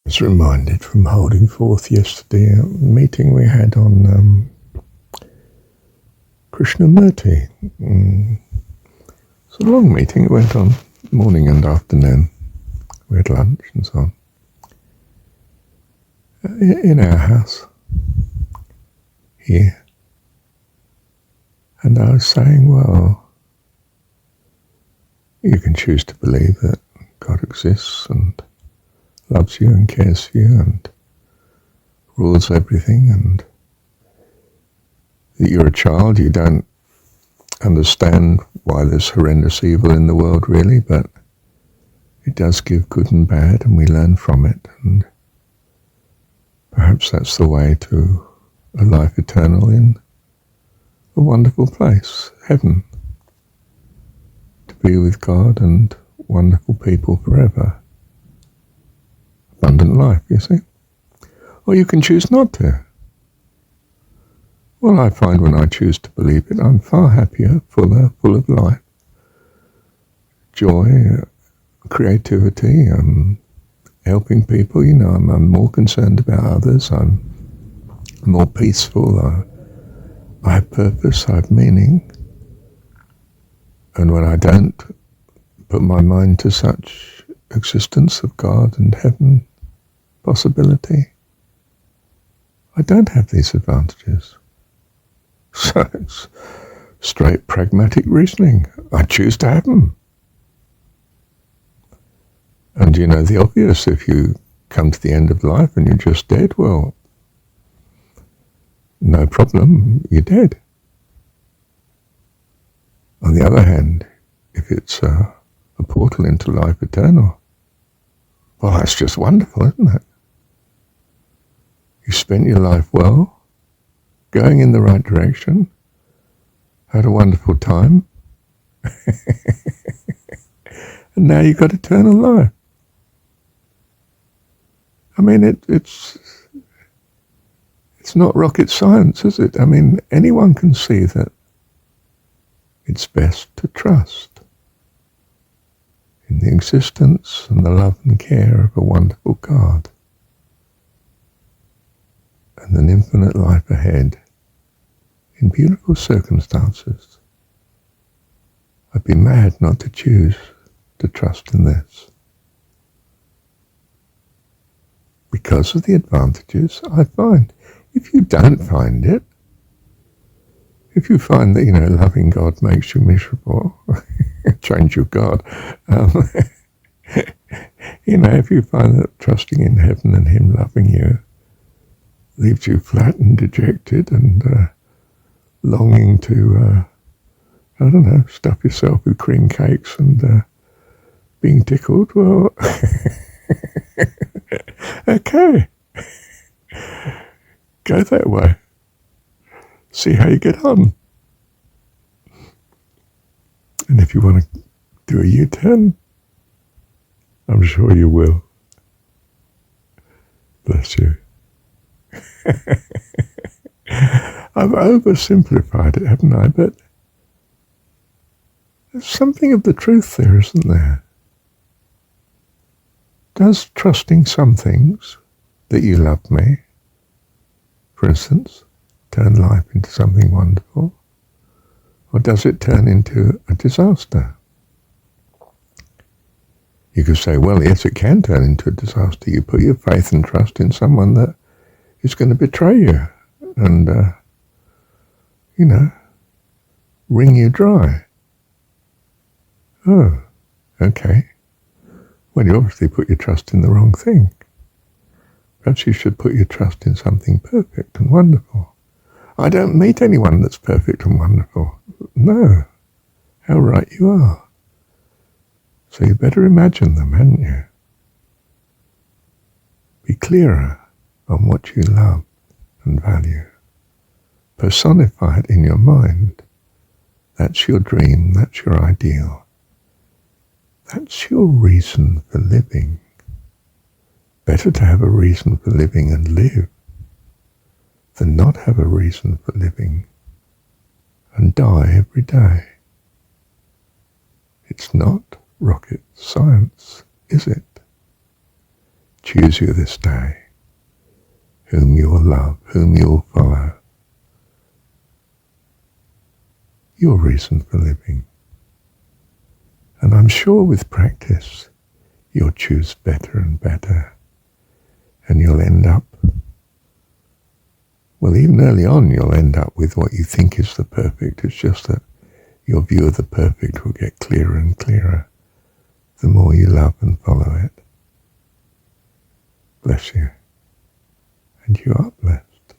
I was reminded from holding forth yesterday a meeting we had on Krishnamurti. It's a long meeting. It went on morning and afternoon. We had lunch and so on. In our house here. And I was saying, well, you can choose to believe that God exists and loves you and cares for you and rules everything, and that you're a child, you don't understand why there's horrendous evil in the world really, but it does give good and bad and we learn from it, and perhaps that's the way to a life eternal in a wonderful place, heaven, to be with God and wonderful people forever. Abundant life, you see. Or you can choose not to. Well, I find when I choose to believe it, I'm far happier, fuller, full of life, joy, creativity, helping people. You know, I'm more concerned about others. I'm more peaceful. I have purpose. I have meaning. And when I don't put my mind to such existence of God and heaven possibility, I don't have these advantages. So it's straight pragmatic reasoning. I choose to have them. And you know the obvious, if you come to the end of life and you're just dead, well, no problem, you're dead. On the other hand, if it's a portal into life eternal, well, that's just wonderful, isn't it? You spent your life well, going in the right direction, had a wonderful time, and now you've got eternal life. I mean, it's not rocket science, is it? I mean, anyone can see that it's best to trust in the existence and the love and care of a wonderful God and an infinite life ahead in beautiful circumstances. I'd be mad not to choose to trust in this, because of the advantages I find. If you don't find it, if you find that, you know, loving God makes you miserable, change your God. You know, if you find that trusting in heaven and Him loving you leaves you flat and dejected and longing to, I don't know, stuff yourself with cream cakes and being tickled, well, okay, go that way. See how you get on. And if you want to do a U-turn, I'm sure you will. Bless you. I've oversimplified it, haven't I? But there's something of the truth there, isn't there? Does trusting some things that you love me, for instance, turn life into something wonderful? Or does it turn into a disaster? You could say, well, yes, it can turn into a disaster. You put your faith and trust in someone that is going to betray you and, you know, wring you dry. Oh, okay. Well, you obviously put your trust in the wrong thing. Perhaps you should put your trust in something perfect and wonderful. I don't meet anyone that's perfect and wonderful. No. How right you are. So you better imagine them, hadn't you? Be clearer on what you love and value. Personify it in your mind. That's your dream, that's your ideal. That's your reason for living. Better to have a reason for living and live than not have a reason for living and die every day. It's not rocket science, is it? Choose you this day whom you will love, whom you will follow. Your reason for living. And I'm sure with practice you'll choose better and better, and you'll end up, well, even early on you'll end up with what you think is the perfect. It's just that your view of the perfect will get clearer and clearer the more you love and follow it. Bless you. And you are blessed.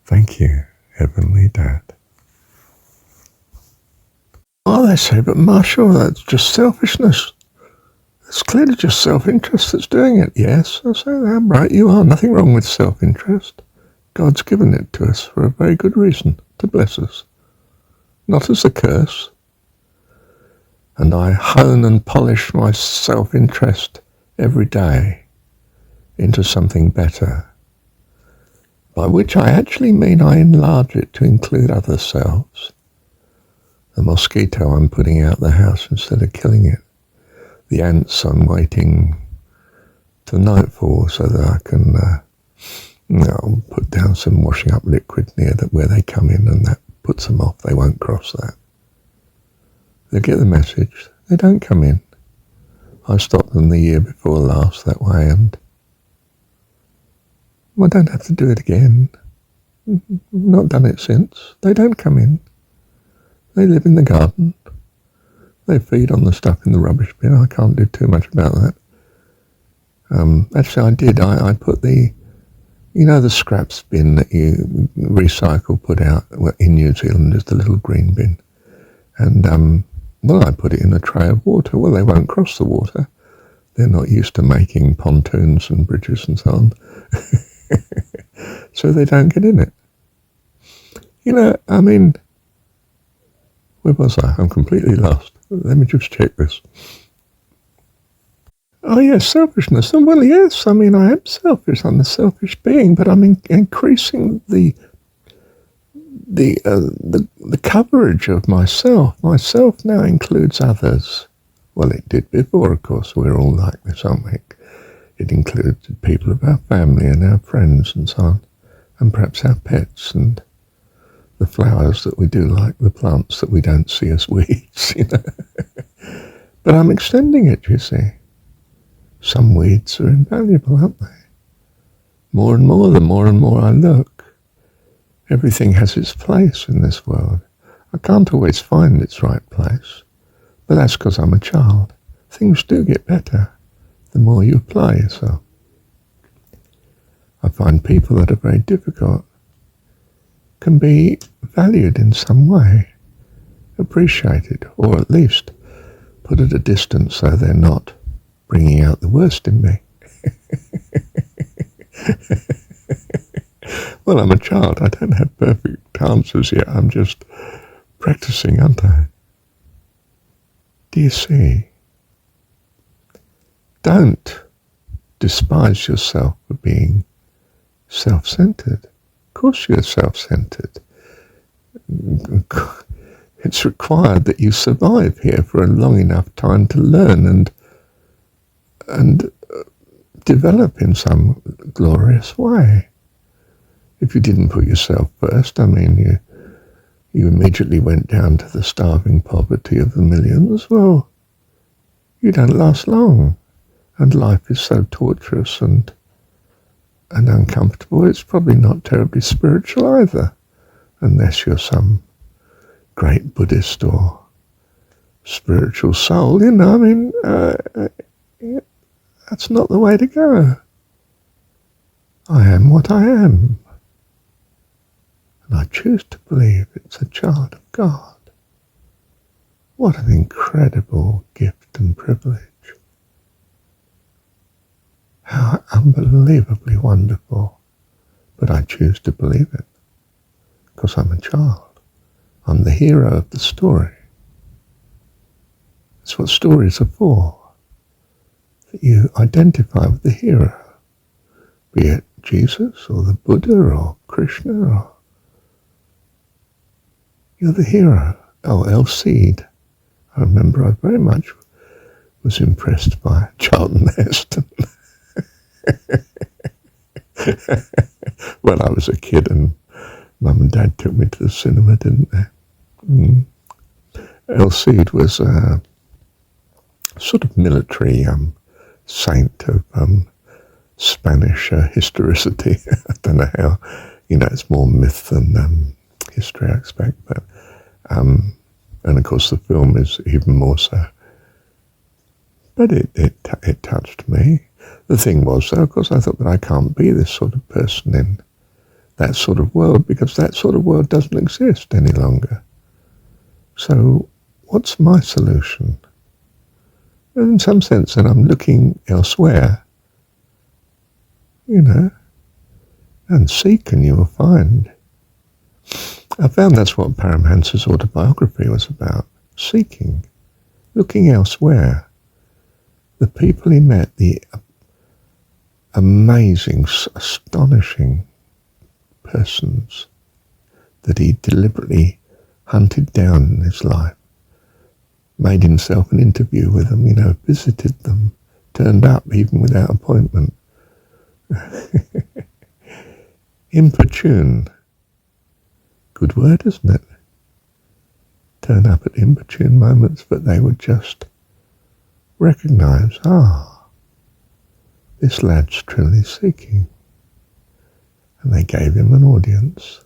Thank you, Heavenly Dad. Oh, they say, but Marshall, that's just selfishness. It's clearly just self-interest that's doing it. Yes, I say that, right, you are. Nothing wrong with self-interest. God's given it to us for a very good reason, to bless us. Not as a curse. And I hone and polish my self-interest every day into something better, by which I actually mean I enlarge it to include other selves. The mosquito, I'm putting out the house instead of killing it. The ants, I'm waiting till nightfall so that I can put down some washing up liquid near where they come in, and that puts them off. They won't cross that. They get the message. They don't come in. I stopped them the year before last that way, and I don't have to do it again. Not done it since. They don't come in. They live in the garden. They feed on the stuff in the rubbish bin. I can't do too much about that. Actually, I did. I put the scraps bin that you recycle, put out in New Zealand is the little green bin. And, I put it in a tray of water. Well, they won't cross the water. They're not used to making pontoons and bridges and so on. So they don't get in it. Where was I? I'm completely lost. Let me just check this. Oh, yes, selfishness. Well, yes, I am selfish. I'm a selfish being, but I'm increasing the coverage of myself. Myself now includes others. Well, it did before, of course. We're all like this, aren't we? It included people of our family and our friends and so on, and perhaps our pets and the flowers that we do like, the plants that we don't see as weeds, But I'm extending it, you see. Some weeds are invaluable, aren't they? More and more, the more and more I look. Everything has its place in this world. I can't always find its right place, but that's because I'm a child. Things do get better the more you apply yourself. I find people that are very difficult can be valued in some way, appreciated, or at least put at a distance so they're not bringing out the worst in me. Well, I'm a child. I don't have perfect answers yet. I'm just practicing, aren't I? Do you see? Don't despise yourself for being self-centered. Of course you're self-centered. It's required that you survive here for a long enough time to learn and develop in some glorious way. If you didn't put yourself first, you immediately went down to the starving poverty of the millions, well, you don't last long. And life is so torturous and uncomfortable, it's probably not terribly spiritual either, unless you're some great Buddhist or spiritual soul, that's not the way to go. I am what I am. And I choose to believe it's a child of God. What an incredible gift and privilege. How unbelievably wonderful. But I choose to believe it, because I'm a child. I'm the hero of the story. That's what stories are for. That you identify with the hero, be it Jesus or the Buddha or Krishna, or you're the hero. Oh, El Cid. I remember I very much was impressed by Charlton Heston. Well, I was a kid and Mum and Dad took me to the cinema, didn't they? El Cid was a sort of military saint of Spanish historicity. I don't know how, it's more myth than history, I expect. But and of course the film is even more so. But it touched me. The thing was, though, of course, I thought that I can't be this sort of person in that sort of world, because that sort of world doesn't exist any longer. So what's my solution? And in some sense, then I'm looking elsewhere, and seek and you will find. I found that's what Paramahansa's autobiography was about, seeking, looking elsewhere. The people he met, the amazing, astonishing persons that he deliberately hunted down in his life, made himself an interview with them, visited them, turned up even without appointment. Importune. Good word, isn't it? Turn up at importune moments, but they would just recognise, this lad's truly seeking. And they gave him an audience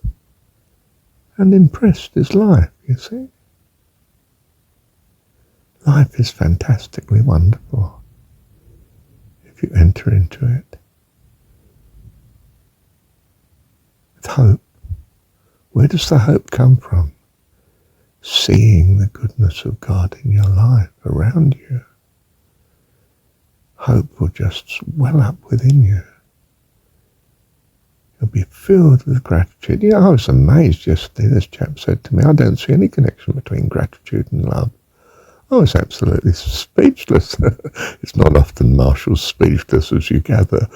and impressed his life, you see. Life is fantastically wonderful if you enter into it with hope. Where does the hope come from? Seeing the goodness of God in your life around you. Hope will just well up within you. You'll be filled with gratitude. I was amazed yesterday. This chap said to me, I don't see any connection between gratitude and love. I was absolutely speechless. It's not often Marshall's speechless, as you gather.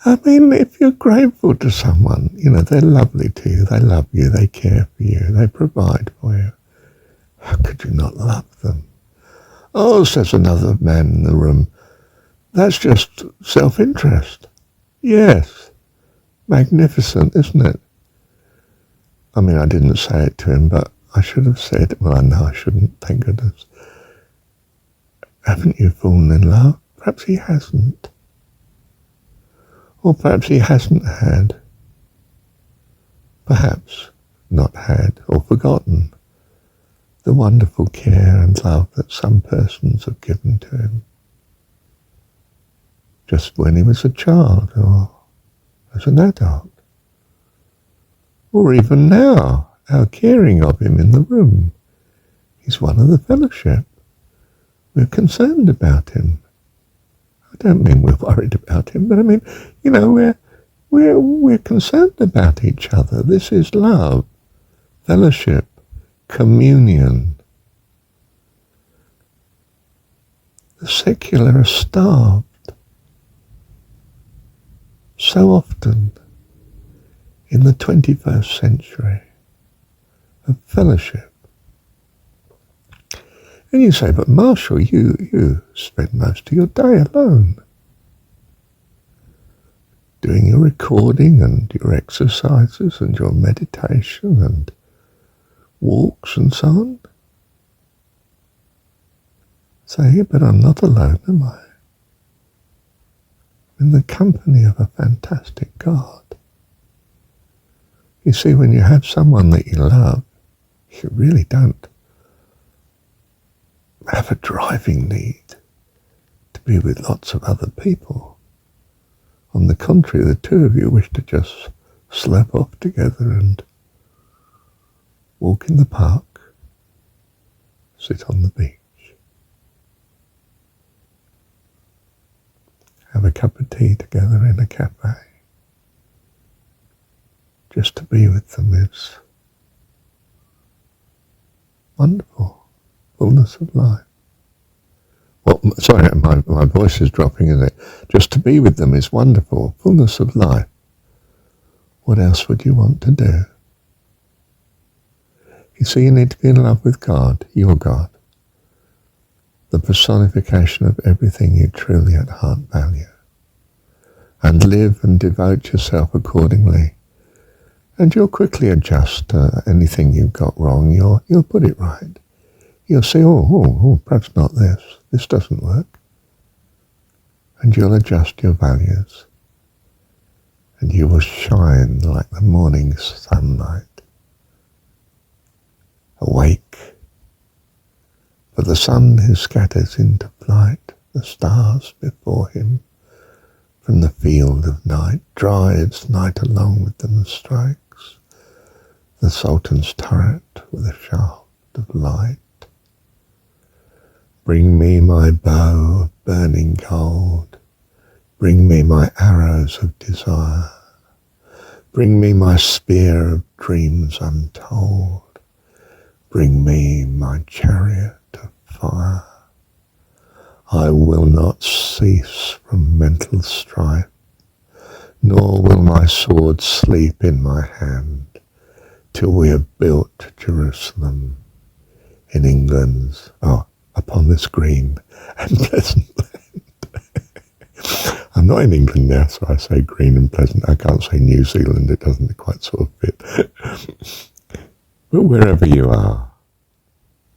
I mean, if you're grateful to someone, they're lovely to you, they love you, they care for you, they provide for you. How could you not love them? Oh, says another man in the room, that's just self-interest. Yes, magnificent, isn't it? I mean, I didn't say it to him, but I should have said, well, I know I shouldn't, thank goodness. Haven't you fallen in love? Perhaps he hasn't. Or perhaps he hasn't had. Perhaps not had or forgotten the wonderful care and love that some persons have given to him. Just when he was a child or as an adult. Or even now, our caring of him in the room. He's one of the fellowship. We're concerned about him. I don't mean we're worried about him, but I mean, we're concerned about each other. This is love, fellowship, communion. The secular are starved so often in the 21st century of fellowship. And you say, but Marshall, you spend most of your day alone, doing your recording and your exercises and your meditation and walks and so on. Say, yeah, but I'm not alone, am I? I'm in the company of a fantastic God. You see, when you have someone that you love, you really don't have a driving need to be with lots of other people. On the contrary, the two of you wish to just slap off together and walk in the park, sit on the beach, have a cup of tea together in a cafe. Just to be with them is wonderful. Fullness of life. Well, sorry, my voice is dropping, isn't it? Just to be with them is wonderful. Fullness of life. What else would you want to do? You see, you need to be in love with God, your God. the personification of everything you truly at heart value, and live and devote yourself accordingly. And you'll quickly adjust to anything you've got wrong. You'll put it right. You'll say, oh, perhaps not this. This doesn't work. And you'll adjust your values. And you will shine like the morning sunlight. Awake. For the sun who scatters into flight the stars before him from the field of night, drives night along with them and strikes the Sultan's turret with a shaft of light. Bring me my bow of burning gold, bring me my arrows of desire, bring me my spear of dreams untold, bring me my chariot of fire. I will not cease from mental strife, nor will my sword sleep in my hand, till we have built Jerusalem in England's, upon this green and pleasant land. I'm not in England now, so I say green and pleasant. I can't say New Zealand, it doesn't quite sort of fit. But wherever you are,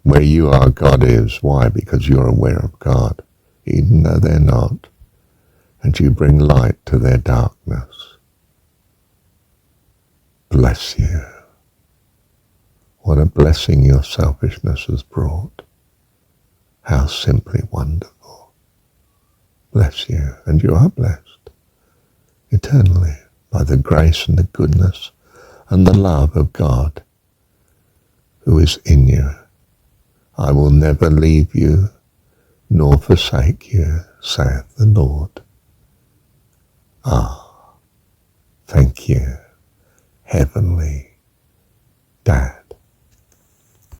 where you are, God is. Why? Because you're aware of God, even though they're not, and you bring light to their darkness. Bless you. What a blessing your selfishness has brought. How simply wonderful. Bless you, and you are blessed eternally by the grace and the goodness and the love of God who is in you. I will never leave you nor forsake you, saith the Lord. Thank you, heavenly